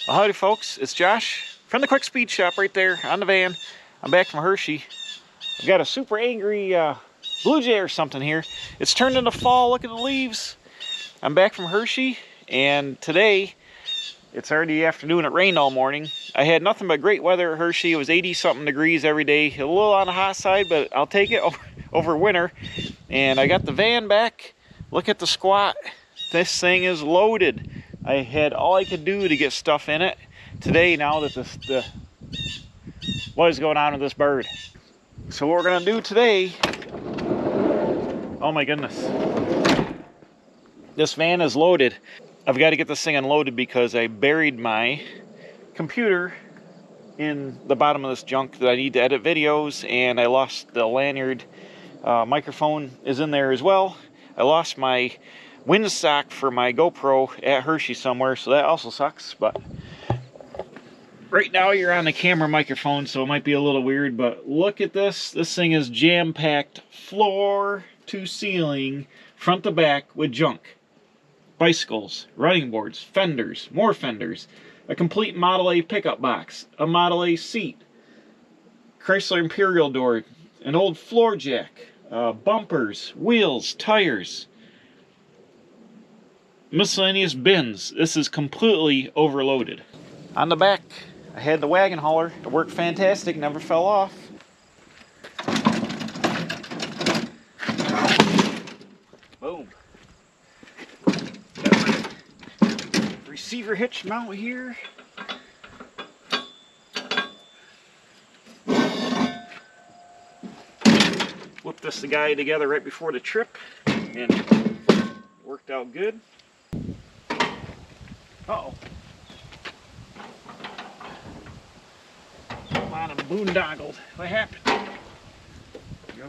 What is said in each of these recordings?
Well, howdy folks, it's Josh from the Quick Speed Shop right there on the van. I'm back from Hershey. I've got a super angry blue jay or something here. It's turned into fall, look at the leaves. I'm back from Hershey, and today, it's already afternoon, it rained all morning. I had nothing but great weather at Hershey. It was 80 something degrees every day. A little on the hot side, but I'll take it over winter. And I got the van back. Look at the squat. This thing is loaded. I had all I could do to get stuff in it today now that what is going on with this bird. So what we're gonna do today, oh my goodness, this van is loaded. I've got to get this thing unloaded because I buried my computer in the bottom of this junk that I need to edit videos, and I lost the lanyard. Microphone is in there as well. I lost my windsock for my GoPro at Hershey somewhere, so that also sucks. But right now you're on the camera microphone, so it might be a little weird, but look at this. This thing is jam-packed floor to ceiling, front to back with junk. Bicycles, running boards, fenders, more fenders, a complete Model A pickup box, a Model A seat, Chrysler Imperial door, an old floor jack, bumpers, wheels, tires, miscellaneous bins. This is completely overloaded. On the back, I had the wagon hauler. It worked fantastic, never fell off. Boom. Got my receiver hitch mount here. Whipped this guy together right before the trip, and worked out good. Uh-oh. Come on, I'm boondoggled. What happened? There we go.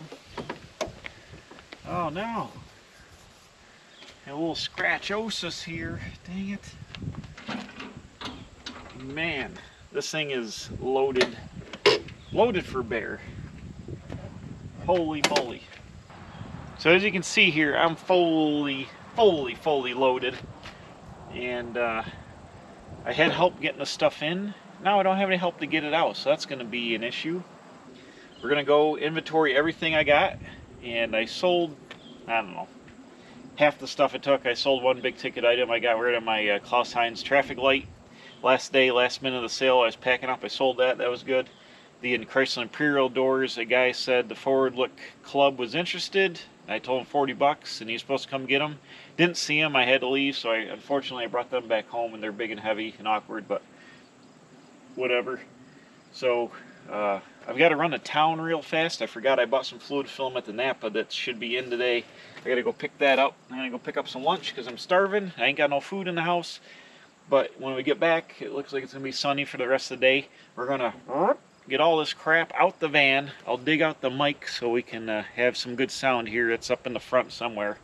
Oh no. A little scratchosis here. Dang it. Man, this thing is loaded. Loaded for bear. Holy moly. So as you can see here, I'm fully loaded. And I had help getting the stuff in. Now I don't have any help to get it out, so that's going to be an issue. We're going to go inventory everything I got, and I sold, I don't know, half the stuff it took. I sold one big ticket item. I got rid of my Klaus Heinz traffic light. Last minute of the sale, I was packing up. I sold that. That was good. The Chrysler Imperial doors, a guy said the Forward Look Club was interested. I told him 40 bucks, and he's supposed to come get them. Didn't see him. I had to leave, so unfortunately I brought them back home, and they're big and heavy and awkward, but whatever. So I've got to run to town real fast. I forgot I bought some fluid film at the Napa that should be in today. I got to go pick that up. I'm going to go pick up some lunch because I'm starving. I ain't got no food in the house. But when we get back, it looks like it's going to be sunny for the rest of the day. We're going to get all this crap out the van. I'll dig out the mic so we can have some good sound here. It's up in the front somewhere.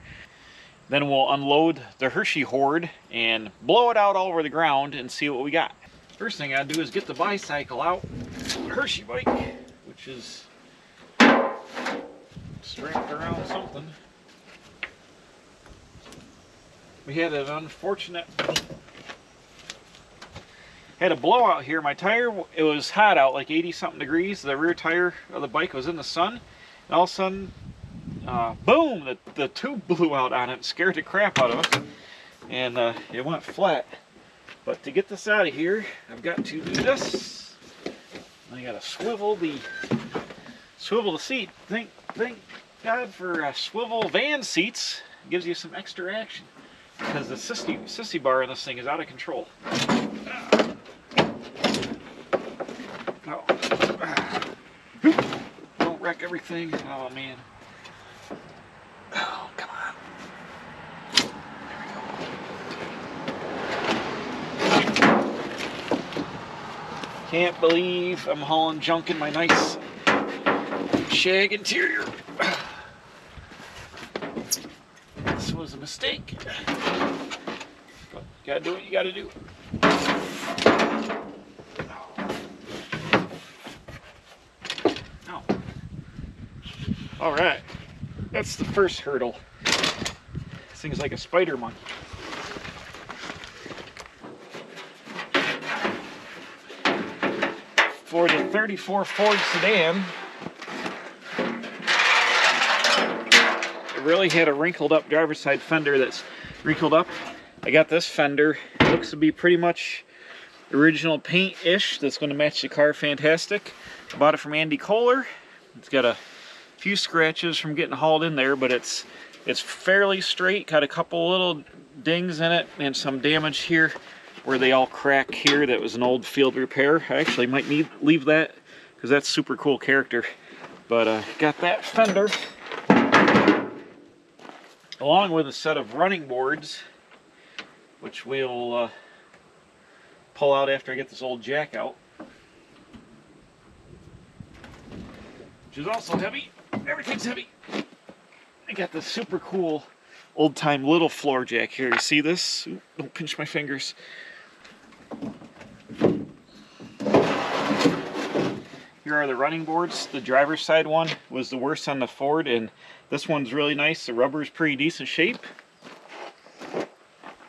Then we'll unload the Hershey hoard and blow it out all over the ground and see what we got. First thing I do is get the bicycle out. Hershey bike, which is strapped around something. We had an unfortunate, had a blowout here. My tire, it was hot out, like 80 something degrees. The rear tire of the bike was in the sun, and all of a sudden, boom, the tube blew out on it and scared the crap out of us, and it went flat. But to get this out of here, I've got to do this. I got to swivel the seat. Thank God for swivel van seats. It gives you some extra action because the sissy bar in this thing is out of control. Oh. Don't wreck everything. Oh man. Oh, come on. Can't believe I'm hauling junk in my nice shag interior. This was a mistake. But you gotta do what you gotta do. Oh. All right, that's the first hurdle. This thing's like a spider monkey. 34 Ford sedan. It really had a wrinkled up driver's side fender that's wrinkled up. I got this fender. It looks to be pretty much original paint-ish. That's going to match the car fantastic. I bought it from Andy Kohler. It's got a few scratches from getting hauled in there, but it's fairly straight. Got a couple little dings in it and some damage here where they all crack here. That was an old field repair. I actually might leave that because that's super cool character. But got that fender along with a set of running boards, which we'll pull out after I get this old jack out, which is also heavy. Everything's heavy. I got this super cool old-time little floor jack here. You see this? Ooh, don't pinch my fingers. Here are the running boards. The driver's side one was the worst on the Ford, and this one's really nice. The rubber's pretty decent shape.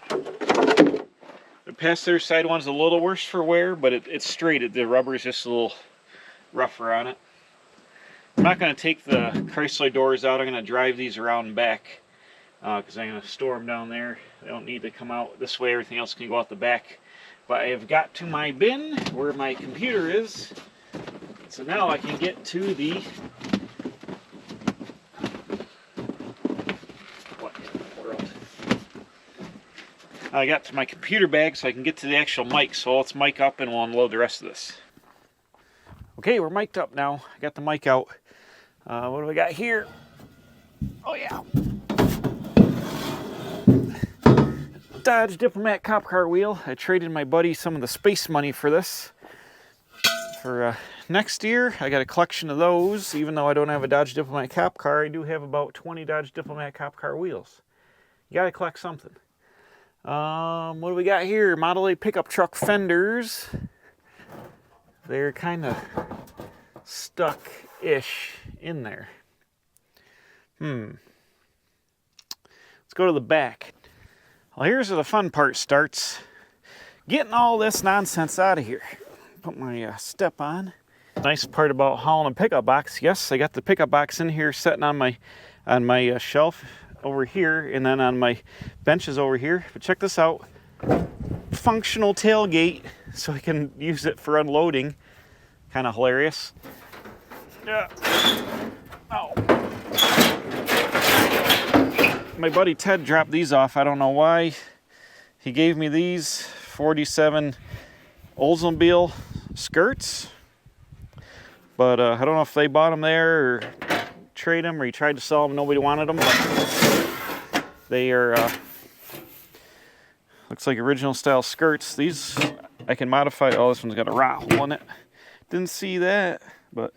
The passenger side one's a little worse for wear, but it's straight. The rubber is just a little rougher on it. I'm not going to take the Chrysler doors out. I'm going to drive these around and back because I'm going to store them down there. They don't need to come out this way. Everything else can go out the back. But I have got to my bin where my computer is. So now I can get to the... What in the world? I got to my computer bag so I can get to the actual mic. So let's mic up and we'll unload the rest of this. Okay, we're mic'd up now. I got the mic out. What do we got here? Oh yeah. Dodge Diplomat cop car wheel. I traded my buddy some of the space money for this. For next year, I got a collection of those. Even though I don't have a Dodge Diplomat cop car, I do have about 20 Dodge Diplomat cop car wheels. You gotta collect something. What do we got here? Model A pickup truck fenders. They're kind of stuck-ish in there. Let's go to the back. Well, here's where the fun part starts. Getting all this nonsense out of here. Put my step on. Nice part about hauling a pickup box. Yes, I got the pickup box in here sitting on my shelf over here, and then on my benches over here. But check this out. Functional tailgate, so I can use it for unloading. Kind of hilarious. Yeah. Oh. My buddy Ted dropped these off. I don't know why. He gave me these 47 Oldsmobile skirts. But I don't know if they bought them there or trade them, or he tried to sell them. Nobody wanted them. But they are, looks like original style skirts. These I can modify. Oh, this one's got a rot hole in it. Didn't see that. But,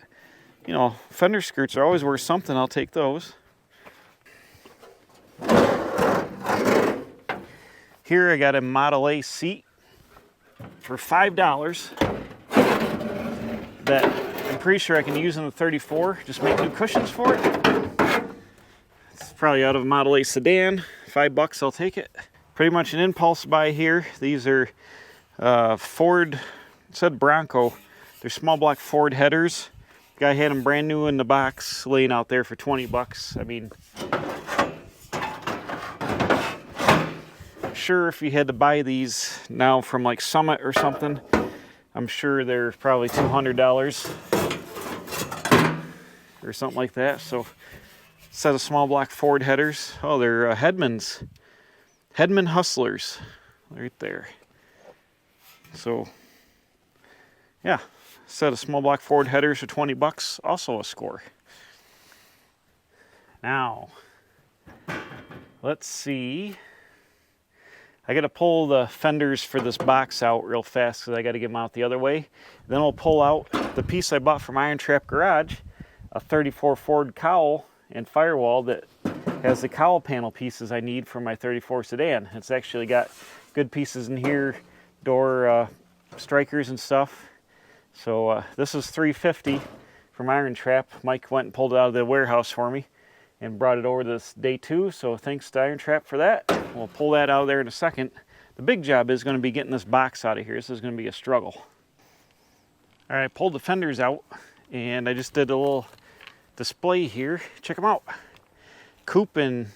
you know, fender skirts are always worth something. I'll take those. Here I got a Model A seat for $5 that I'm pretty sure I can use in the 34. Just make new cushions for it. It's probably out of a Model A sedan. $5, I'll take it. Pretty much an impulse buy here. These are Ford, it said Bronco. They're small block Ford headers. Guy had them brand new in the box, laying out there for $20. I mean, sure, if you had to buy these now from like Summit or something, I'm sure they're probably $200 or something like that. So, set of small block Ford headers. Oh, they're Hedman's. Hedman Hustlers, right there. So, yeah, set of small block Ford headers for $20, also a score. Now, let's see. I got to pull the fenders for this box out real fast because I got to get them out the other way. Then I'll pull out the piece I bought from Iron Trap Garage, a 34 Ford cowl and firewall that has the cowl panel pieces I need for my 34 sedan. It's actually got good pieces in here, door strikers and stuff. So this is $350 from Iron Trap. Mike went and pulled it out of the warehouse for me and brought it over this day 2. So thanks to Iron Trap for that. We'll pull that out of there in a second. The big job is going to be getting this box out of here. This is going to be a struggle. All right, I pulled the fenders out and I just did a little display here. Check them out. Coupe and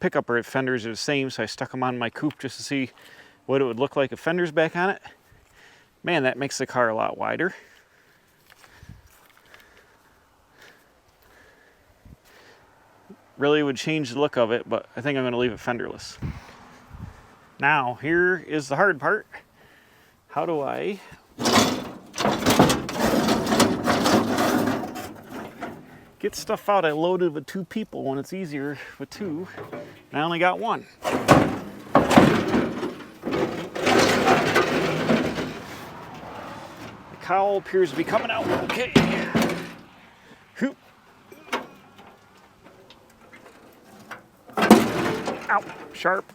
pickup fenders are the same, so I stuck them on my coupe just to see what it would look like if fenders back on it. Man, that makes the car a lot wider. Really would change the look of it, but I think I'm going to leave it fenderless. Now, here is the hard part. How do I get stuff out? I loaded with 2 people when it's easier with 2. And I only got 1. The cowl appears to be coming out okay. Hoop. Ow, sharp.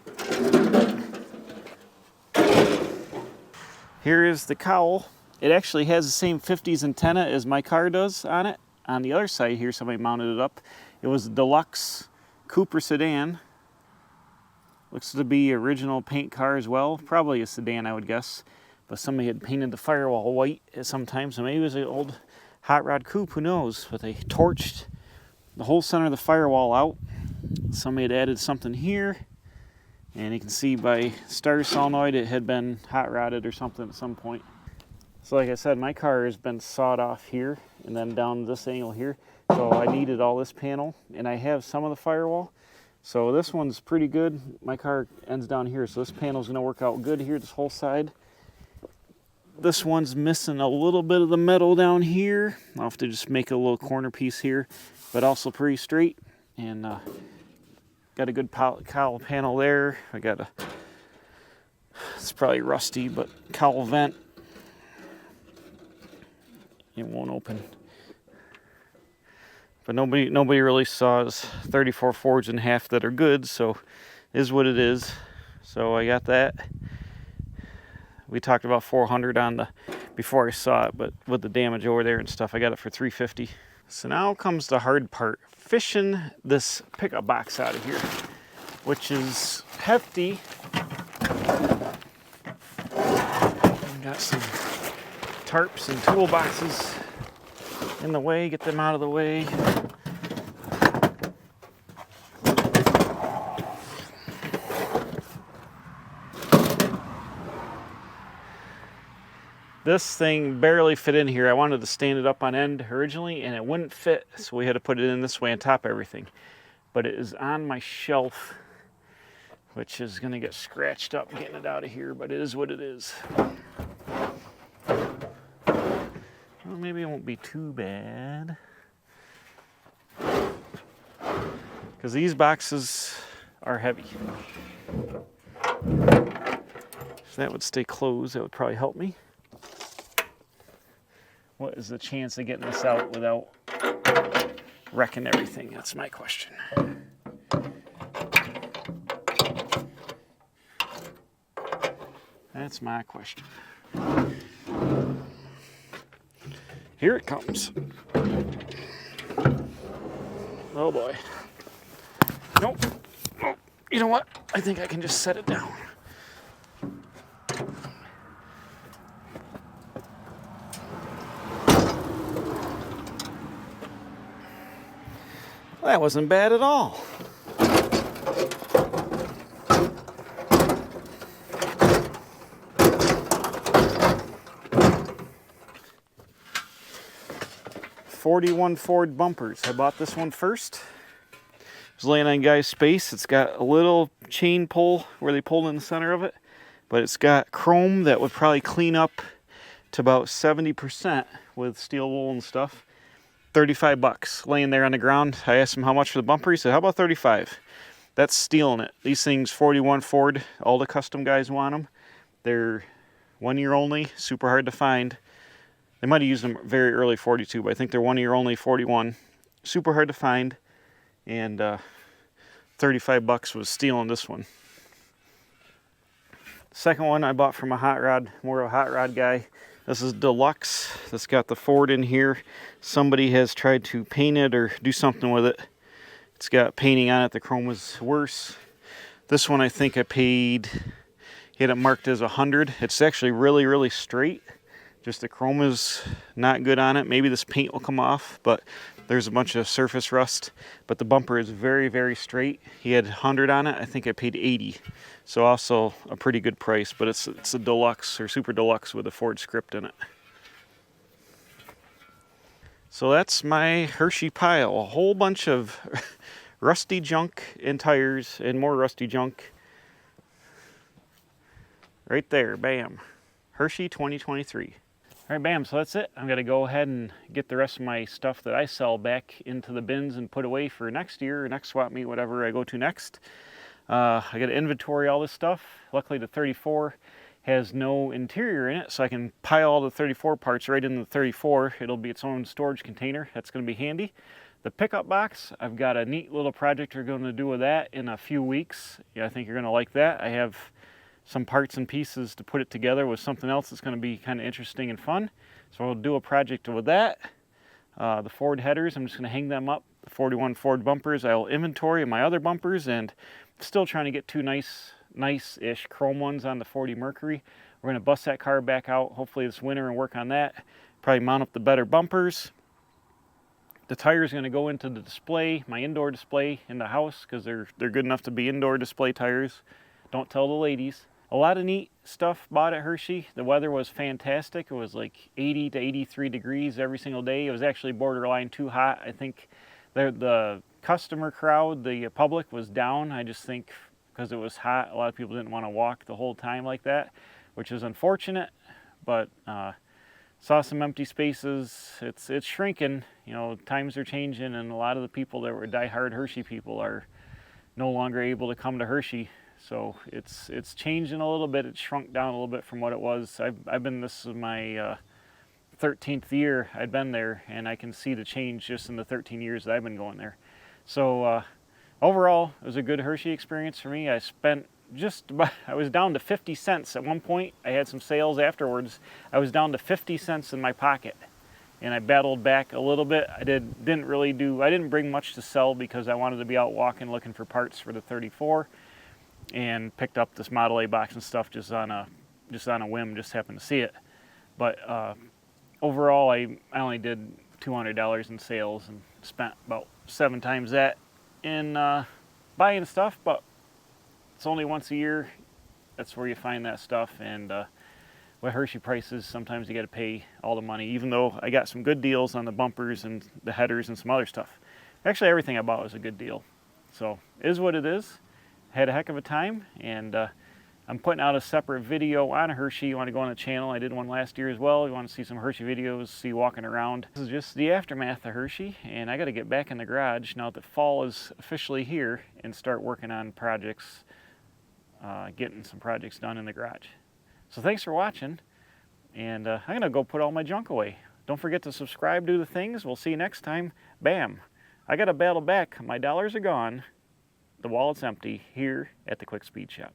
Here is the cowl. It actually has the same 50s antenna as my car does on it. On the other side here, somebody mounted it up. It was a deluxe Cooper sedan. Looks to be original paint car as well. Probably a sedan, I would guess. But somebody had painted the firewall white at some time, so maybe it was an old hot rod coupe, who knows. But they torched the whole center of the firewall out. Somebody had added something here. And you can see by starter solenoid it had been hot rodded or something at some point. So like I said, my car has been sawed off here and then down this angle here. So I needed all this panel, and I have some of the firewall. So this one's pretty good. My car ends down here, so this panel's gonna work out good here, this whole side. This one's missing a little bit of the metal down here. I'll have to just make a little corner piece here, but also pretty straight. And got a good cowl panel there. I got it's probably rusty, but cowl vent. It won't open. But nobody really saws 34 Fords in half that are good, so it is what it is. So I got that. We talked about 400 on the before I saw it, but with the damage over there and stuff, I got it for 350. So now comes the hard part, fishing this pickup box out of here, which is hefty. Got some tarps and toolboxes in the way, get them out of the way. This thing barely fit in here. I wanted to stand it up on end originally and it wouldn't fit, so we had to put it in this way on top of everything. But it is on my shelf, which is gonna get scratched up getting it out of here, but it is what it is. Well, maybe it won't be too bad. Because these boxes are heavy. If that would stay closed, that would probably help me. What is the chance of getting this out without wrecking everything? That's my question. That's my question. Here it comes. Oh boy. Nope. Oh, you know what? I think I can just set it down. That wasn't bad at all. '41 Ford bumpers. I bought this one first. It was laying on guy's space. It's got a little chain pull where they pulled in the center of it, but it's got chrome that would probably clean up to about 70% with steel wool and stuff. 35 bucks laying there on the ground. I asked him how much for the bumper. He said, how about 35? That's stealing it. These things, 41 Ford, all the custom guys want them. They're 1 year only, super hard to find. They might have used them very early 42, but I think they're 1 year only 41. Super hard to find. And 35 bucks was stealing this one. The second one I bought from a hot rod, more of a hot rod guy. This is deluxe. That's got the Ford in here. Somebody has tried to paint it or do something with it. It's got painting on it. The chrome was worse. This one I think I paid, he had it marked as 100. It's actually really, really straight. Just the chrome is not good on it. Maybe this paint will come off, but there's a bunch of surface rust. But the bumper is very, very straight. He had 100 on it. I think I paid 80. So also a pretty good price, but it's a deluxe or super deluxe with a Ford script in it. So that's my Hershey pile. A whole bunch of rusty junk and tires and more rusty junk. Right there, bam. Hershey 2023. All right, bam, so that's it. I'm gonna go ahead and get the rest of my stuff that I sell back into the bins and put away for next year or next swap meet, whatever I go to next. I gotta inventory all this stuff. Luckily the 34 has no interior in it, so I can pile all the 34 parts right in the 34. It'll be its own storage container. That's gonna be handy. The pickup box, I've got a neat little project we're gonna do with that in a few weeks. Yeah, I think you're gonna like that. I have some parts and pieces to put it together with something else that's going to be kind of interesting and fun. So we'll do a project with that. The Ford headers, I'm just going to hang them up. The 41 Ford bumpers, I'll inventory my other bumpers, and still trying to get two nice-ish chrome ones on the 40 Mercury. We're going to bust that car back out hopefully this winter and work on that. Probably mount up the better bumpers. The tires are going to go into the display, my indoor display in the house, because they're good enough to be indoor display tires. Don't tell the ladies. A lot of neat stuff bought at Hershey. The weather was fantastic. It was like 80 to 83 degrees every single day. It was actually borderline too hot. I think the customer crowd, the public was down. I just think because it was hot, a lot of people didn't want to walk the whole time like that, which is unfortunate, but saw some empty spaces. It's shrinking. You know, times are changing, and a lot of the people that were diehard Hershey people are no longer able to come to Hershey. So it's changing a little bit. It's shrunk down a little bit from what it was. This is my 13th year I've been there, and I can see the change just in the 13 years that I've been going there. So overall, it was a good Hershey experience for me. I was down to 50 cents at one point. I had some sales afterwards. I was down to 50 cents in my pocket, and I battled back a little bit. I didn't bring much to sell because I wanted to be out walking looking for parts for the 34. And picked up this Model A box and stuff just on a whim, just happened to see it. But overall, I only did $200 in sales and spent about 7 times that in buying stuff. But it's only once a year. That's where you find that stuff. And with Hershey prices, sometimes you got to pay all the money. Even though I got some good deals on the bumpers and the headers and some other stuff. Actually, everything I bought was a good deal. So it is what it is. Had a heck of a time, and I'm putting out a separate video on Hershey. You want to go on the channel? I did one last year as well. You want to see some Hershey videos, see walking around. This is just the aftermath of Hershey, and I got to get back in the garage now that fall is officially here and start working on projects, getting some projects done in the garage. So thanks for watching, and I'm going to go put all my junk away. Don't forget to subscribe, do the things. We'll see you next time. Bam! I got to battle back. My dollars are gone. The wallet's empty here at the Quick Speed Shop.